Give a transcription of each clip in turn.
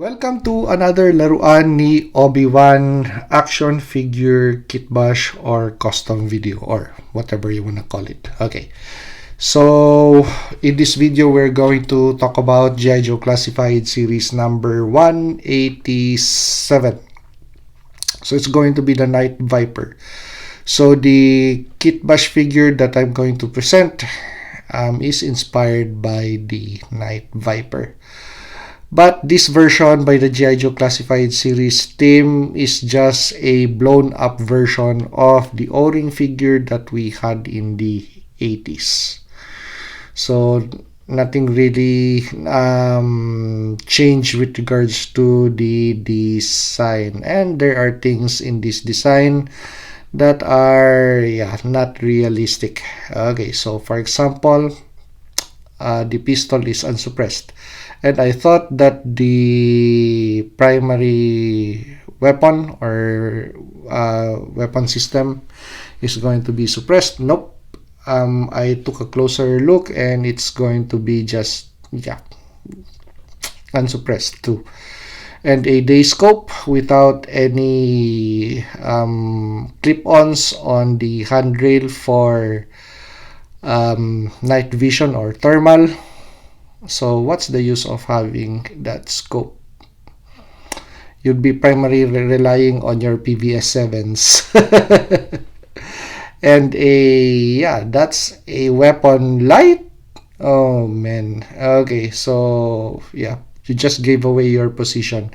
Welcome to another laruan ni Obi-Wan action figure kitbash or custom video or whatever you wanna call it. Okay, so in this video we're going to talk about G.I. Joe Classified Series number 187. So it's going to be the Night Viper. So the kitbash figure that I'm going to present is inspired by the Night Viper. But this version by the G.I. Joe Classified Series team is just a blown up version of the O-ring figure that we had in the 80s. So nothing really changed with regards to the design. And there are things in this design that are not realistic. Okay, so for example, the pistol is unsuppressed. And I thought that the primary weapon or weapon system is going to be suppressed. Nope. I took a closer look and it's going to be just, unsuppressed too. And a day scope without any clip-ons on the handrail for night vision or thermal. So what's the use of having that scope? You'd be primarily relying on your PVS 7s. And that's a weapon light. Oh man. Okay, so you just gave away your position.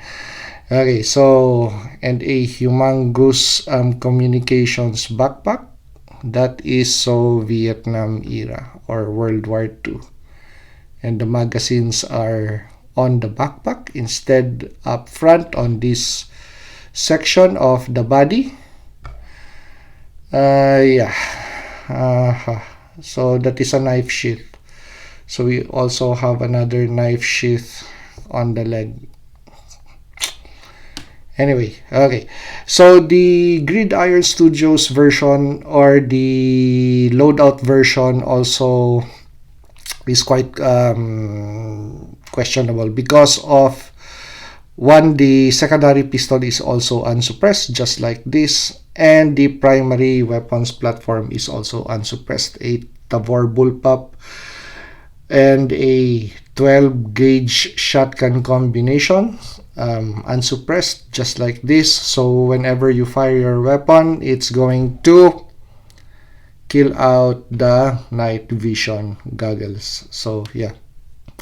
Okay, so and a humongous communications backpack that is so Vietnam era or World War II. And the magazines are on the backpack instead up front on this section of the body. So that is a knife sheath. So we also have another knife sheath on the leg. Anyway, okay. So the Gridiron Studios version or the loadout version also is quite questionable because of one, the secondary pistol is also unsuppressed just like this, and the primary weapons platform is also unsuppressed. A Tavor bullpup and a 12 gauge shotgun combination unsuppressed just like this. So whenever you fire your weapon, it's going to kill out the night vision goggles. So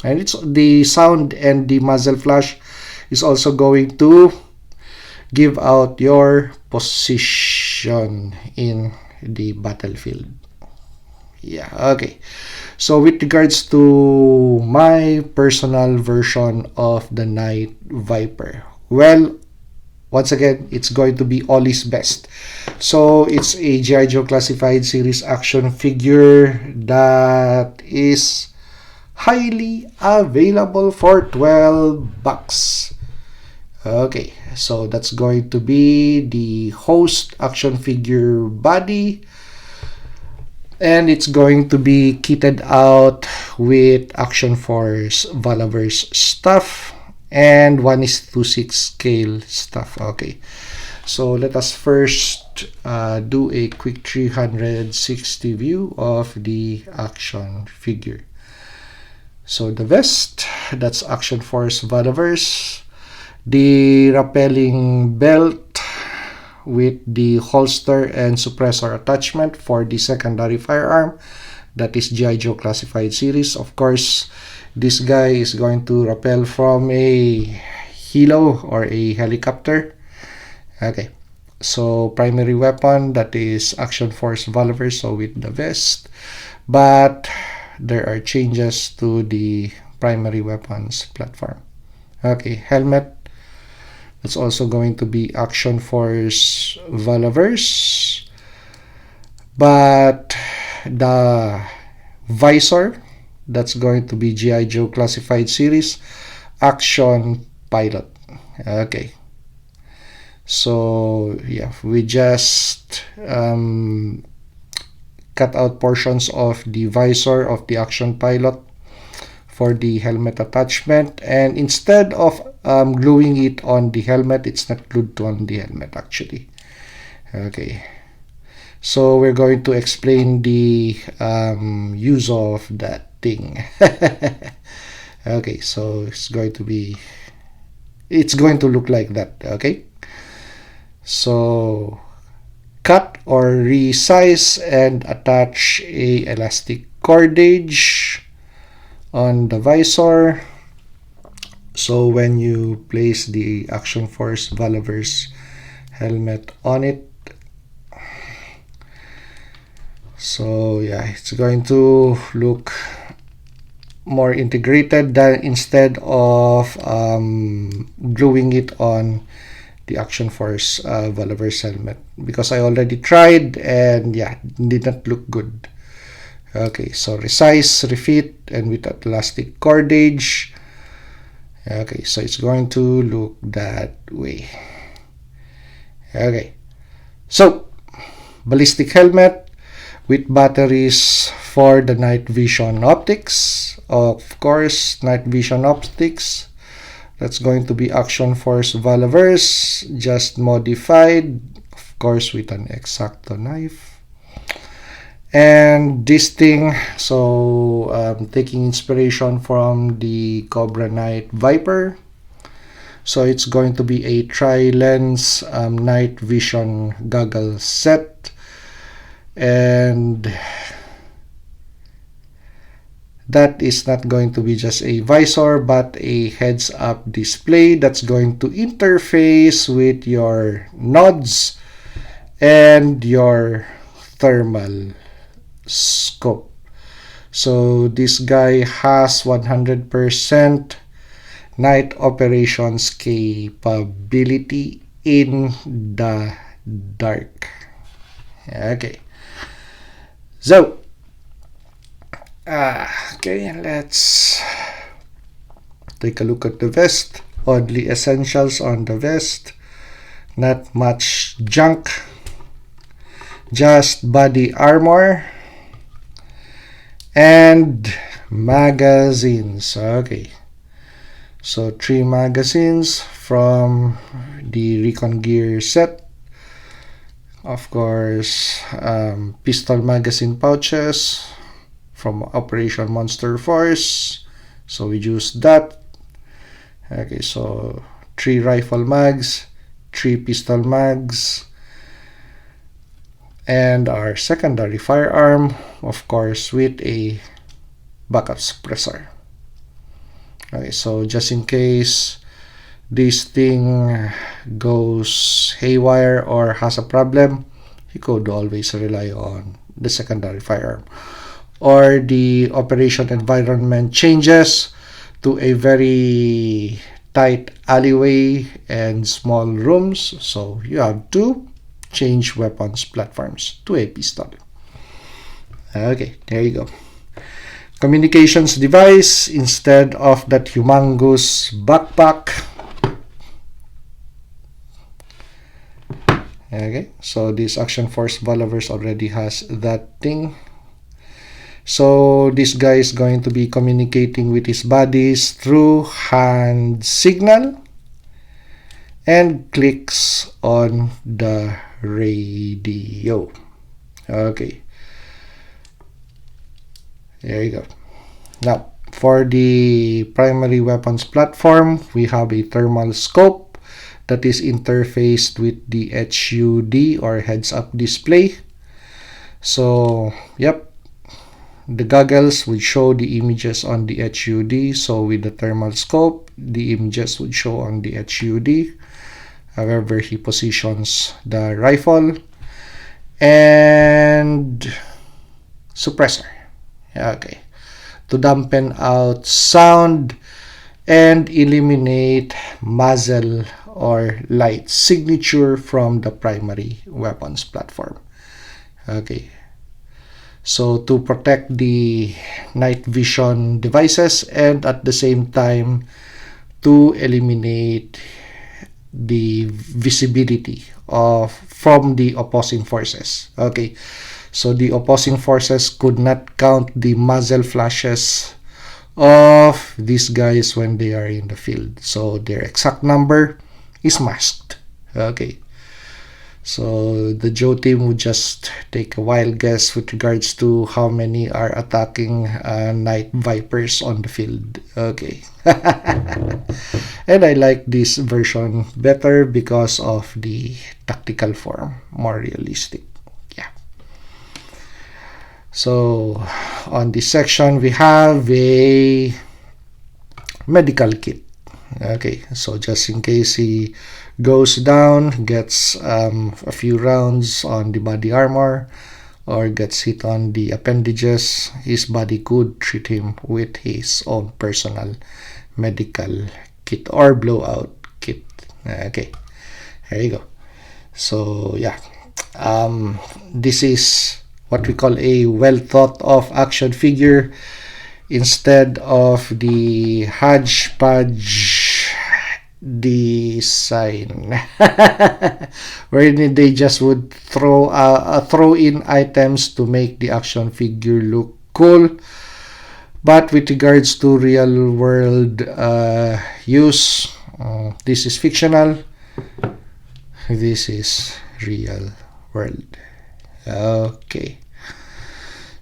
and it's the sound and the muzzle flash is also going to give out your position in the battlefield. Okay, so with regards to my personal version of the Night Viper, well, once again, it's going to be Ollie's best. So it's a G.I. Joe Classified Series action figure that is highly available for $12. Okay, so that's going to be the host action figure body. And it's going to be kitted out with Action Force Valaverse stuff and 1:6 scale stuff. Okay, so let us first do a quick 360 view of the action figure. So the vest, that's Action Force Valaverse. The rappelling belt with the holster and suppressor attachment for the secondary firearm, that is G.I. Joe Classified Series. Of course, this guy is going to rappel from a helo or a helicopter. Okay, so primary weapon, that is Action Force Valaverse, so with the vest. But there are changes to the primary weapons platform. Okay, helmet, that's also going to be Action Force Valaverse. But the visor, that's going to be G.I. Joe Classified Series Action Pilot. Okay, so we just cut out portions of the visor of the Action Pilot for the helmet attachment, and instead of gluing it on the helmet. It's not glued on the helmet actually. Okay, so we're going to explain the use of that thing. Okay, so it's going to look like that. Okay, so cut or resize and attach a elastic cordage on the visor. So when you place the Action Force Valaverse helmet on it, so yeah, it's going to look more integrated than instead of gluing it on the Action Force Valaverse helmet, because I already tried and yeah, did not look good. Okay, so resize, refit, and with elastic cordage. Okay, so it's going to look that way. Okay, so ballistic helmet with batteries for the night vision optics. Of course, night vision optics. That's going to be Action Force Valaverse, just modified, of course, with an X-Acto knife. And this thing, so taking inspiration from the Cobra Night Viper. So it's going to be a tri-lens night vision goggle set. And that is not going to be just a visor, but a heads-up display that's going to interface with your nods and your thermal scope. So this guy has 100% night operations capability in the dark. Okay, so okay, let's take a look at the vest. Only essentials on the vest, not much junk, just body armor and magazines. Okay, so 3 magazines from the Recon Gear set. Of course, pistol magazine pouches from Operation Monster Force, so we used that. Okay, so 3 rifle mags, 3 pistol mags, and our secondary firearm, of course, with a backup suppressor. Okay, so just in case this thing goes haywire or has a problem, you could always rely on the secondary firearm. Or the operation environment changes to a very tight alleyway and small rooms, so you have to change weapons platforms to a pistol. Okay, there you go. Communications device instead of that humongous backpack. Okay, so this Action Force Valaverse already has that thing. So this guy is going to be communicating with his buddies through hand signal and clicks on the radio. Okay, there you go. Now, for the primary weapons platform, we have a thermal scope that is interfaced with the HUD or heads-up display. So, yep, the goggles will show the images on the HUD. So with the thermal scope, the images would show on the HUD. However, he positions the rifle and suppressor. Okay, to dampen out sound and eliminate muzzle or light signature from the primary weapons platform. Okay, so to protect the night vision devices and at the same time to eliminate the visibility from the opposing forces. Okay, so the opposing forces could not count the muzzle flashes of these guys when they are in the field. So their exact number is masked. Okay. So the Joe team would just take a wild guess with regards to how many are attacking Night Vipers on the field. Okay. And I like this version better because of the tactical form, more realistic. Yeah. So on this section we have a medical kit. Okay, so just in case he goes down, gets a few rounds on the body armor, or gets hit on the appendages, his body could treat him with his own personal medical kit or blowout kit. Okay, there you go. So yeah, this is what we call a well thought of action figure instead of the hodgepodge design wherein they just would throw in items to make the action figure look cool. But with regards to real world use, this is fictional, this is real world. Okay,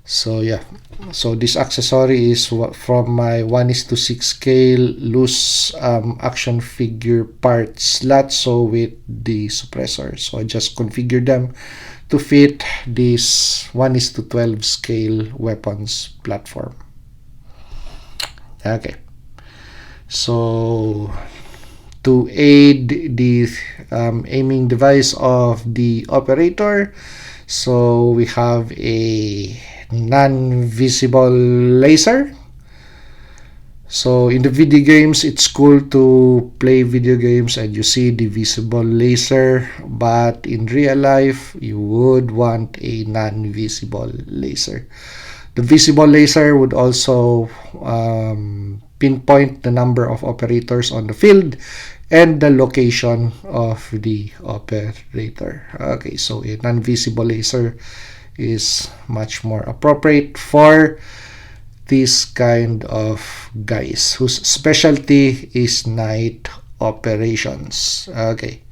so yeah, so this accessory is from my 1:6 scale loose action figure part slot, so with the suppressor. So I just configured them to fit this 1:12 scale weapons platform. Okay, so to aid the aiming device of the operator, so we have a non-visible laser. So in the video games, it's cool to play video games and you see the visible laser, but in real life you would want a non-visible laser. The visible laser would also pinpoint the number of operators on the field and the location of the operator. Okay, so a non-visible laser is much more appropriate for this kind of guys whose specialty is night operations. Okay,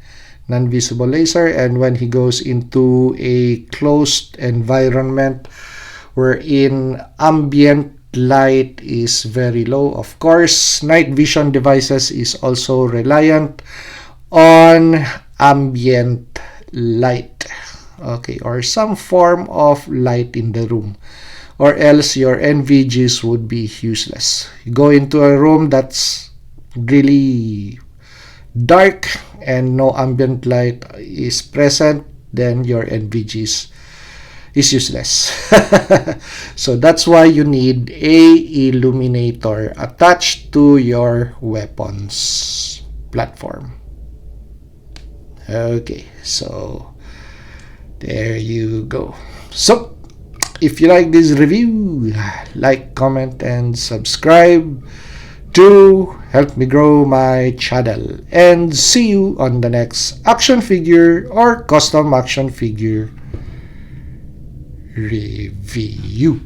non-visible laser, and when he goes into a closed environment wherein ambient light is very low, of course, night vision devices is also reliant on ambient light. Okay, or some form of light in the room, or else your NVGs would be useless. You go into a room that's really dark and no ambient light is present, then your NVGs is useless. So that's why you need a illuminator attached to your weapons platform. Okay, so there you go. So if you like this review, like, comment, and subscribe to help me grow my channel. And see you on the next action figure or custom action figure review.